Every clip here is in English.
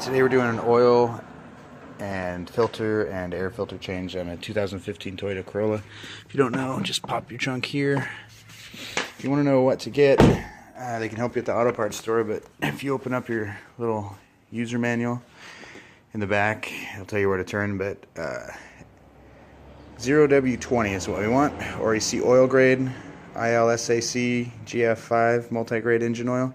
Today we're doing an oil and filter and air filter change on a 2015 Toyota Corolla. If you don't know, just pop your trunk here. If you want to know what to get, they can help you at the auto parts store, but if you open up your little user manual in the back, it'll tell you where to turn, but 0W20 is what we want, or you see oil grade, ILSAC, GF5, multi-grade engine oil.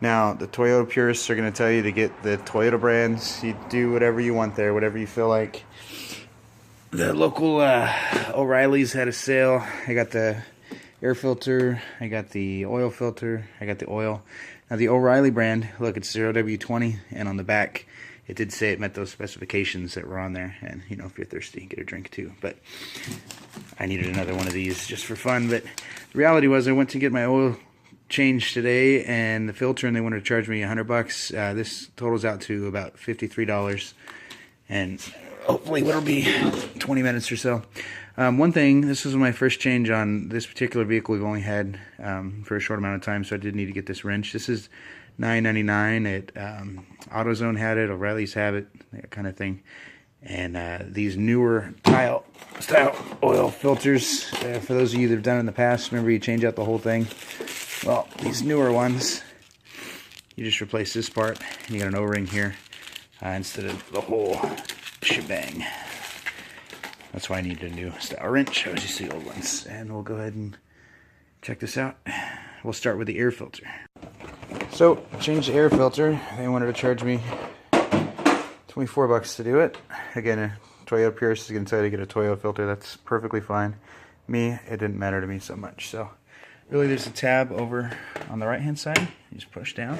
Now, the Toyota purists are going to tell you to get the Toyota brands. You do whatever you want there, whatever you feel like. The local O'Reilly's had a sale. I got the air filter, I got the oil filter, I got the oil. Now, the O'Reilly brand, look, it's 0W20, and on the back, it did say it met those specifications that were on there. And, you know, if you're thirsty, get a drink too. But I needed another one of these just for fun. But the reality was I went to get my oil change today and the filter, and they wanted to charge me $100. This totals out to about $53, and hopefully it'll be 20 minutes or so. One thing, this was my first change on this particular vehicle we've only had for a short amount of time, so I did need to get this wrench. This is $9.99 at AutoZone had it, O'Reilly's have it, that kind of thing. And these newer style oil filters, for those of you that have done it in the past, remember you change out the whole thing. Well, these newer ones, you just replace this part, and you got an O-ring here instead of the whole shebang. That's why I needed a new style wrench. I was used to the old ones. And we'll go ahead and check this out. We'll start with the air filter. So, change the air filter. They wanted to charge me $24 to do it. Again, a Toyota purist is going to tell you to get a Toyota filter. That's perfectly fine. Me, it didn't matter to me so much. So, really, there's a tab over on the right-hand side. You just push down.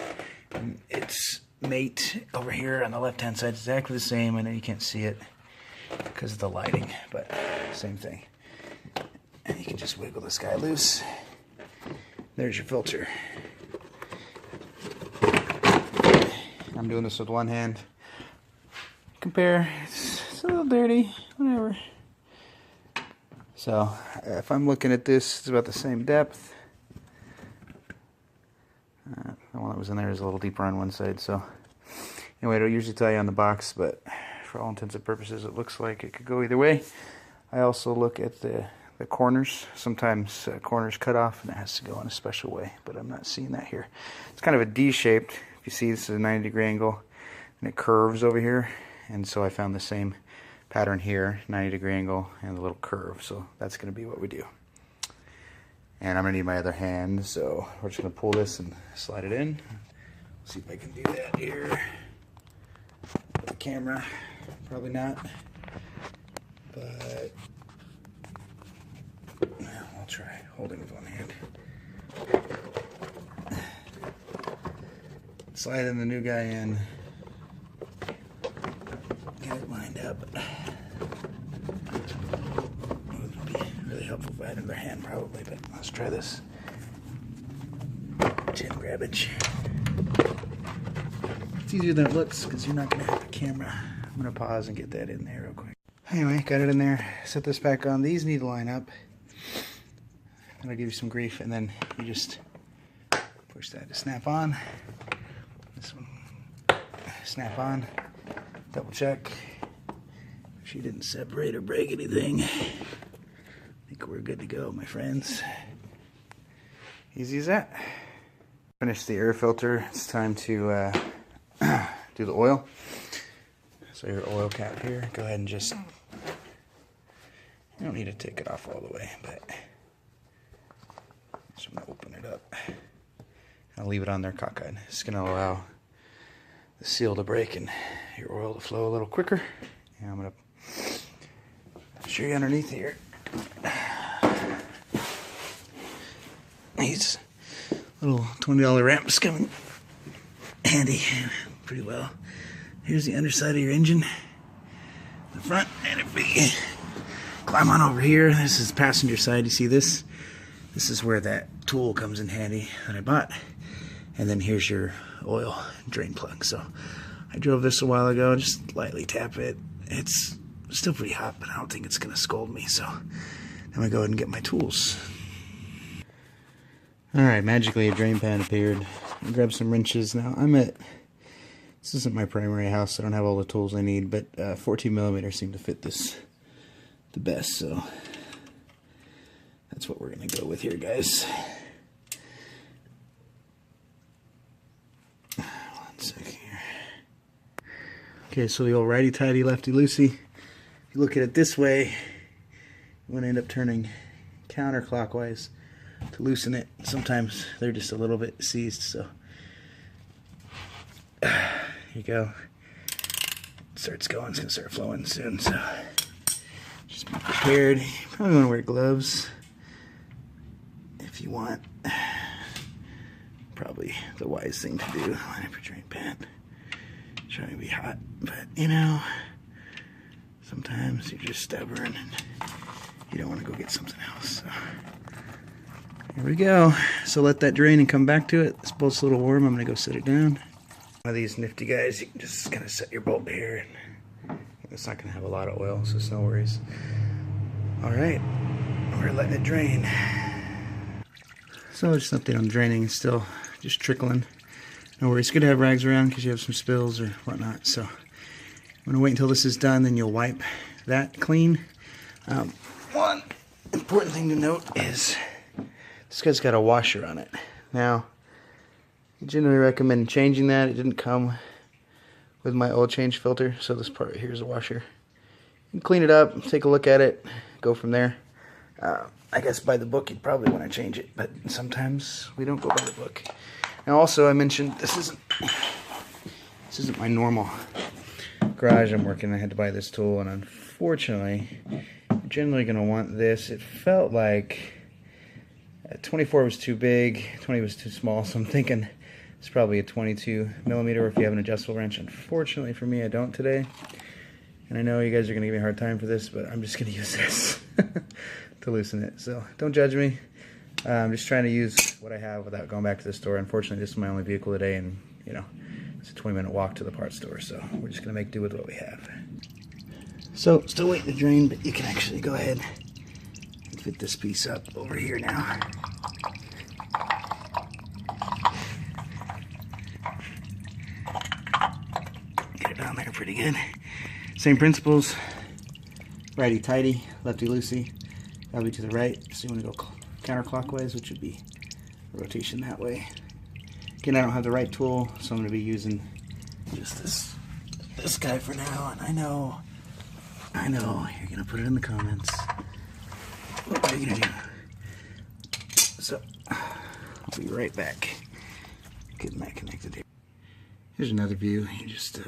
And its mate over here on the left-hand side is exactly the same. I know you can't see it because of the lighting, but same thing. And you can just wiggle this guy loose. There's your filter. I'm doing this with one hand. Compare. It's a little dirty, whatever. So, if I'm looking at this, it's about the same depth. The one that was in there is a little deeper on one side. So, anyway, it'll usually tell you on the box, but for all intents and purposes, it looks like it could go either way. I also look at the corners. Sometimes corners cut off, and it has to go in a special way, but I'm not seeing that here. It's kind of a D-shaped. If you see, this is a 90-degree angle, and it curves over here. And so I found the same pattern here, 90-degree angle and a little curve. So that's going to be what we do. And I'm going to need my other hand, so we're just going to pull this and slide it in. See if I can do that here with the camera. Probably not, but I'll try holding with one hand. Sliding the new guy in. Get it lined up. It would be really helpful if I had another hand, probably, but let's try this. Chin grabbage. It's easier than it looks because you're not going to have the camera. I'm going to pause and get that in there real quick. Anyway, got it in there. Set this back on. These need to line up. And I'll give you some grief, and then you just push that to snap on. This one, snap on. Double check. If she didn't separate or break anything. I think we're good to go, my friends. Easy as that. Finish the air filter. It's time to do the oil. So your oil cap here. Go ahead and just, you don't need to take it off all the way, but just want to open it up. I'll leave it on there cockeyed. It's going to allow the seal to break and your oil to flow a little quicker. And I'm going to show you underneath here. These little $20 ramps coming handy pretty well. Here's the underside of your engine, the front, and if we climb on over here, this is the passenger side. You see this? This is where that tool comes in handy that I bought. And then here's your oil drain plug. So I drove this a while ago, just lightly tap it. It's still pretty hot, but I don't think it's gonna scold me. So I'm gonna go ahead and get my tools. All right, magically a drain pan appeared. Grab some wrenches. Now I'm at This isn't my primary house. I don't have all the tools I need, but 14mm seem to fit this the best, so that's what we're gonna go with here, guys. One second here. Okay, so the old righty-tighty, lefty-loosey. If you look at it this way, you want to end up turning counterclockwise to loosen it. Sometimes they're just a little bit seized, so here you go. It starts going. It's gonna start flowing soon, so just be prepared. You probably want to wear gloves if you want. Probably the wise thing to do. Line up your drain pan. Trying to be hot, but you know, sometimes you're just stubborn and you don't want to go get something else. So here we go. So let that drain and come back to it. This bolt's a little warm. I'm gonna go set it down. One of these nifty guys, you can just kind of set your bolt here. And it's not gonna have a lot of oil, so it's no worries. All right, we're letting it drain. So just an update on draining. It's still just trickling. No worries. It's good to have rags around because you have some spills or whatnot. So I'm gonna wait until this is done, then you'll wipe that clean. One important thing to note is this guy's got a washer on it. Now, I generally recommend changing that. It didn't come with my oil change filter, so this part right here is a washer. You can clean it up, take a look at it, go from there. I guess by the book you'd probably want to change it, but sometimes we don't go by the book. Now also I mentioned this isn't my normal garage I'm working. I had to buy this tool, and unfortunately you're generally going to want this. It felt like 24 was too big, 20 was too small, so I'm thinking it's probably a 22mm, or if you have an adjustable wrench. Unfortunately for me, I don't today, and I know you guys are going to give me a hard time for this, but I'm just going to use this to loosen it. So don't judge me. I'm just trying to use what I have without going back to the store. Unfortunately, this is my only vehicle today, and you know, it's a 20-minute walk to the parts store, so we're just going to make do with what we have. So, still waiting to drain, but you can actually go ahead and fit this piece up over here now. Get it down there pretty good. Same principles. Righty-tighty, lefty-loosey. That'll be to the right, so you want to go counterclockwise, which would be a rotation that way. Again, I don't have the right tool, so I'm going to be using just this guy for now. And I know, you're going to put it in the comments. What are you going to do? So, I'll be right back. Getting that connected here. Here's another view. You just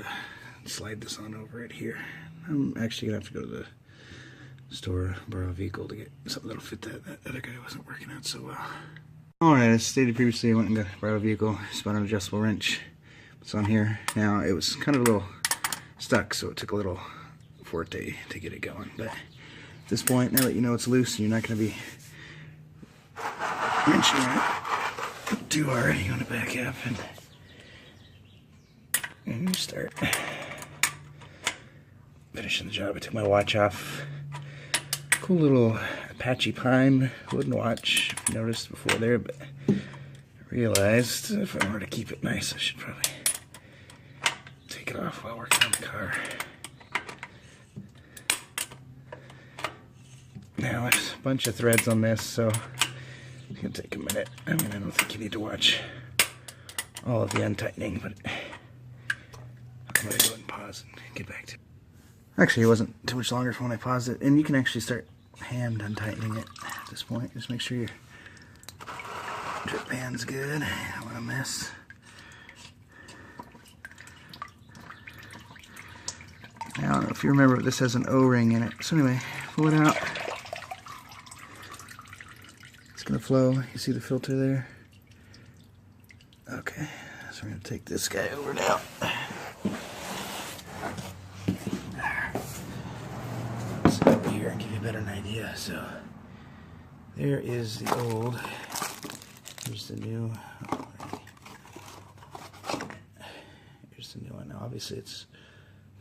slide this on over it here. I'm actually going to have to go to the store, borrow a vehicle to get something that'll fit that. That other guy wasn't working out so well. Alright, as stated previously, I went and borrowed a vehicle, just bought an adjustable wrench. It's on here. Now, it was kind of a little stuck, so it took a little forte to get it going. But at this point, now that you know it's loose, you're not going to be wrenching it too hard. You want to back up and start finishing the job. I took my watch off. Cool little Apache Pine wooden watch, if you noticed before there, but I realized if I were to keep it nice, I should probably take it off while working on the car. Now there's a bunch of threads on this, so it's going to take a minute. I mean, I don't think you need to watch all of the untightening, but I'm going to go ahead and pause and get back to it. Actually, it wasn't too much longer from when I paused it, and you can actually start hand untightening it at this point. Just make sure your drip pan's good. I don't want to mess. Now, I don't know if you remember, this has an O-ring in it. So anyway, pull it out. It's going to flow. You see the filter there? Okay, so we're going to take this guy over now. Over here and give you a better idea. So there is the old. Here's the new. Here's the new one. Now obviously it's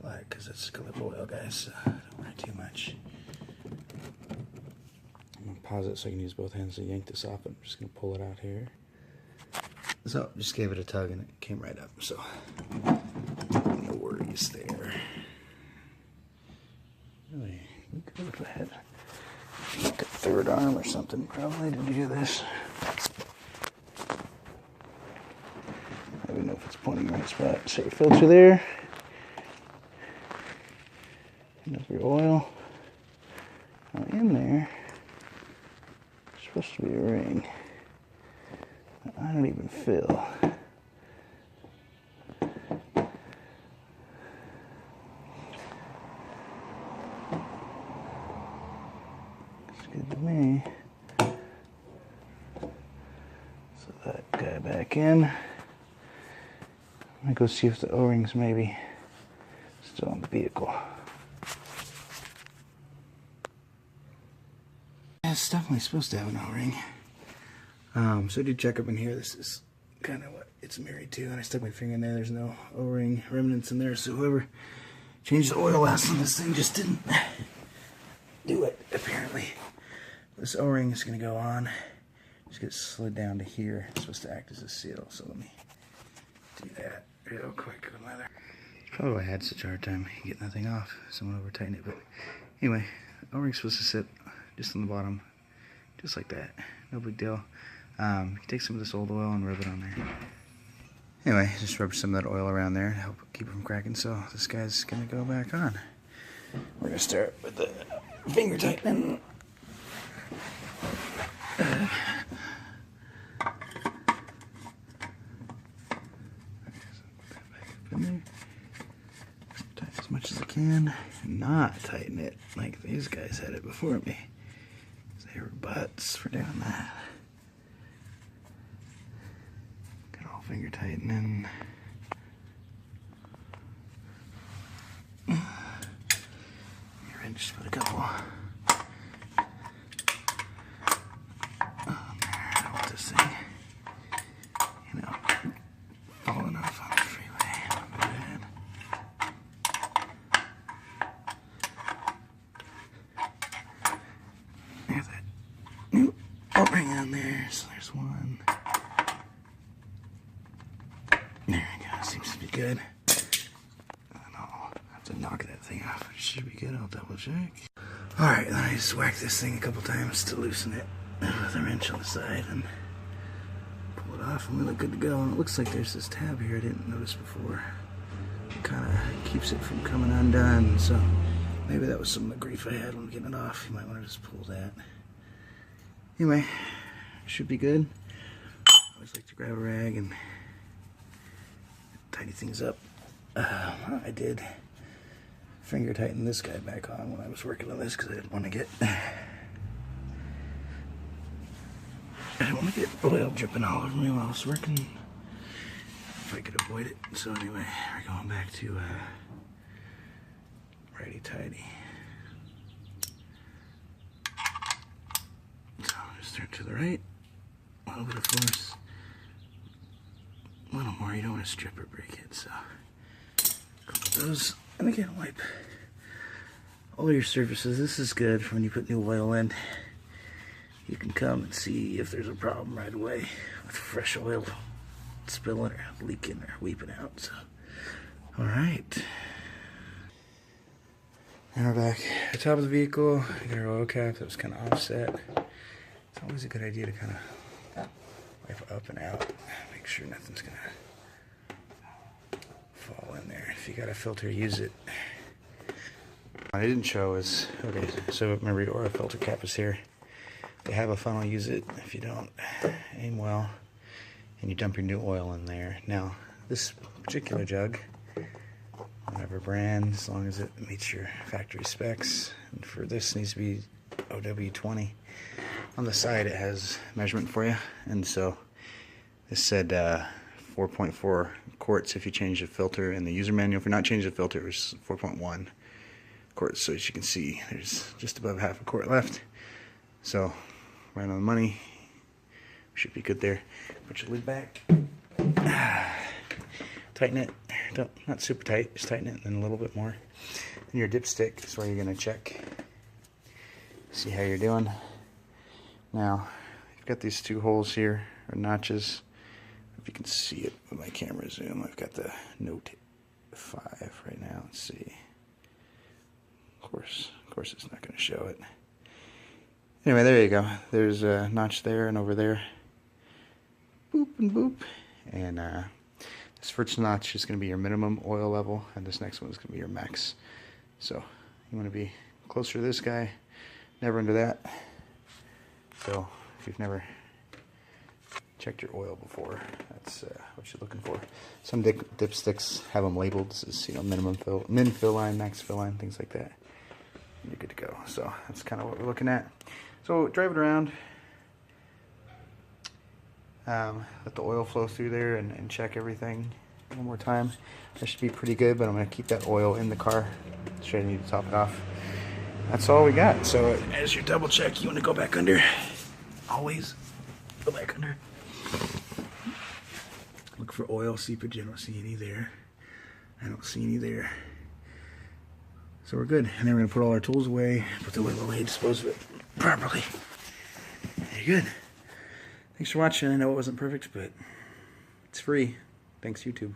black because it's clip oil, guys. So don't worry too much. I'm gonna pause it so I can use both hands to yank this off. I'm just gonna pull it out here. So just gave it a tug and it came right up. So levered arm or something probably to do this. I don't know if it's pointing right spot. Set your filter there. Enough your oil. Now in there, there's supposed to be a ring. I don't even fill. It's good to me. So that guy back in. I'm gonna go see if the O-rings maybe still on the vehicle. It's definitely supposed to have an O-ring. So I did check up in here. This is kind of what it's married to, and I stuck my finger in there. There's no O-ring remnants in there, so whoever changed the oil last on this thing just didn't do it, apparently. This O-ring is going to go on. Just get slid down to here. It's supposed to act as a seal, so let me do that real quick with leather. Probably why I had such a hard time getting that thing off. Someone over tightened it, but anyway, O-ring's supposed to sit just on the bottom, just like that. No big deal. You can take some of this old oil and rub it on there. Anyway, just rub some of that oil around there to help keep it from cracking. So this guy's gonna go back on. We're gonna start with the finger tightening. Tighten as much as I can. Not tighten it like these guys had it before me. They were butts for doing that. Good old finger tightening. Your wrench, put a couple on there. I don't want this thing, you know, falling off on the freeway. Not bad. There's that new O-ring on there. So there's one. There we go. Seems to be good. And I'll have to knock that thing off. It should be good. I'll double check. Alright, then I just whack this thing a couple times to loosen it with a wrench on the side and pull it off, and we look good to go. And it looks like there's this tab here I didn't notice before. It kind of keeps it from coming undone. So maybe that was some of the grief I had when getting it off. You might want to just pull that. Anyway, should be good. I always like to grab a rag and tidy things up. I did finger tighten this guy back on when I was working on this because I didn't want to get oil dripping all over me while I was working, if I could avoid it. So anyway, we're going back to righty tighty. So just turn to the right, a little bit of force, a little more. You don't want to strip or break it, so a couple of those, and again wipe all your surfaces. This is good for when you put new oil in. You can come and see if there's a problem right away with fresh oil spilling or leaking or weeping out. So, all right. And we're back at the top of the vehicle. I got our oil cap that was kind of offset. It's always a good idea to kind of wipe up and out. Make sure nothing's going to fall in there. If you got a filter, use it. What I didn't show is, okay, so remember your oil filter cap is here. If you have a funnel, use it. If you don't, aim well, and you dump your new oil in there. Now, this particular jug, whatever brand, as long as it meets your factory specs, and for this needs to be OW20. On the side, it has measurement for you, and so this said 4.4 quarts if you change the filter in the user manual. If you're not changing the filter, it was 4.1 quarts. So as you can see, there's just above half a quart left. So right on the money. Should be good there. Put your lid back. Tighten it. Not super tight. Just tighten it and a little bit more. And your dipstick is where you're going to check. See how you're doing. Now, I've got these two holes here, or notches. If you can see it with my camera zoom, I've got the Note 5 right now. Let's see. Of course, it's not going to show it. Anyway, there you go. There's a notch there and over there. Boop and boop. And this first notch is going to be your minimum oil level, and this next one is going to be your max. So you want to be closer to this guy, never under that. So if you've never checked your oil before, that's what you're looking for. Some dipsticks have them labeled. This is, you know, minimum fill, min fill line, max fill line, things like that. And you're good to go. So that's kind of what we're looking at. So drive it around. Let the oil flow through there and check everything one more time. That should be pretty good, but I'm going to keep that oil in the car. Sure, I need to top it off. That's all we got. So as your double check, you want to go back under. Always go back under. Look for oil seepage. I don't see any there. I don't see any there. So we're good. And then we're going to put all our tools away, put the oil away, dispose of it properly. You're good. Thanks for watching. I know it wasn't perfect, but it's free. Thanks, YouTube.